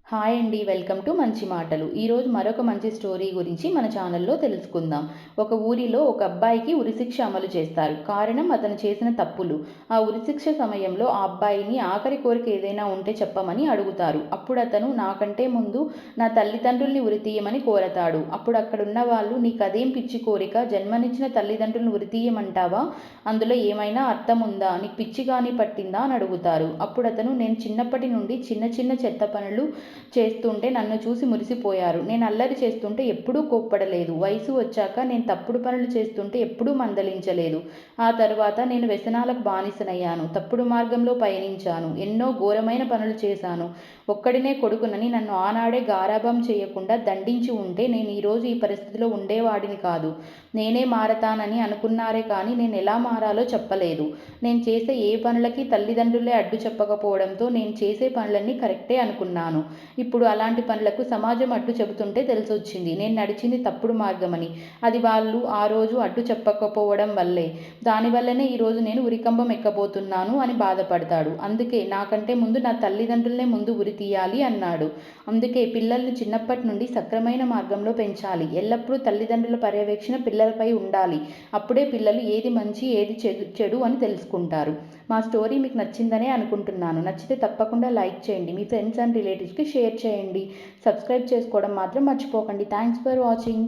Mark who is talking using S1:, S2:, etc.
S1: Hi అండి. Welcome to మంచి మాటలు. ఈరోజు మరొక మంచి స్టోరీ గురించి మన ఛానల్లో తెలుసుకుందాం. ఒక ఊరిలో ఒక అబ్బాయికి ఉరిశిక్ష అమలు చేస్తారు. కారణం అతను చేసిన తప్పులు. ఆ ఉరిశిక్ష సమయంలో ఆ అబ్బాయిని ఆఖరి కోరిక ఏదైనా ఉంటే చెప్పమని అడుగుతారు. అప్పుడు అతను నాకంటే ముందు నా తల్లిదండ్రుల్ని ఉరితీయమని కోరతాడు. అప్పుడు అక్కడున్న వాళ్ళు నీకదేం పిచ్చి కోరిక, జన్మనిచ్చిన తల్లిదండ్రులను ఉరితీయమంటావా? అందులో ఏమైనా అర్థం ఉందా? నీకు పిచ్చి గాని పట్టిందా అని అడుగుతారు. అప్పుడు అతను నేను చిన్నప్పటి నుండి చిన్న చిన్న చెత్త పనులు చేస్తుంటే నన్ను చూసి మురిసిపోయారు. నేను అల్లరి చేస్తుంటే ఎప్పుడూ కోప్పడలేదు. వయసు వచ్చాక నేను తప్పుడు పనులు చేస్తుంటే ఎప్పుడూ మందలించలేదు. ఆ తరువాత నేను వ్యసనాలకు బానిసనయ్యాను. తప్పుడు మార్గంలో పయనించాను. ఎన్నో ఘోరమైన పనులు చేశాను. ఒక్కడినే కొడుకునని నన్ను ఆనాడే గారాబం చేయకుండా దండించి ఉంటే నేను ఈరోజు ఈ పరిస్థితిలో ఉండేవాడిని కాదు. నేనే మారతానని అనుకున్నారే కానీ నేను ఎలా మారాలో చెప్పలేదు. నేను చేసే ఏ పనులకి తల్లిదండ్రులే అడ్డు చెప్పకపోవడంతో నేను చేసే పనులన్నీ కరెక్టే అనుకున్నాను. ఇప్పుడు అలాంటి పనులకు సమాజం అడ్డు చెబుతుంటే తెలిసొచ్చింది నేను నడిచింది తప్పుడు మార్గమని. అది వాళ్ళు ఆ రోజు అడ్డు చెప్పకపోవడం వల్లే. దానివల్లనే ఈరోజు నేను ఉరికంబం ఎక్కబోతున్నాను అని బాధపడతాడు. అందుకే నాకంటే ముందు నా తల్లిదండ్రులనే ముందు ఉరి తీయాలి అన్నాడు. అందుకే పిల్లల్ని చిన్నప్పటి నుండి సక్రమైన మార్గంలో పెంచాలి. ఎల్లప్పుడూ తల్లిదండ్రుల పర్యవేక్షణ పిల్లలపై ఉండాలి. అప్పుడే పిల్లలు ఏది మంచి ఏది చెడు అని తెలుసుకుంటారు. మా స్టోరీ మీకు నచ్చిందనే అనుకుంటున్నాను. నచ్చితే తప్పకుండా లైక్ చేయండి. మీ ఫ్రెండ్స్ అండ్ రిలేటివ్స్కి షేర్ చేయండి. సబ్స్క్రైబ్ చేసుకోవడం మాత్రం మర్చిపోకండి. Thanks for watching.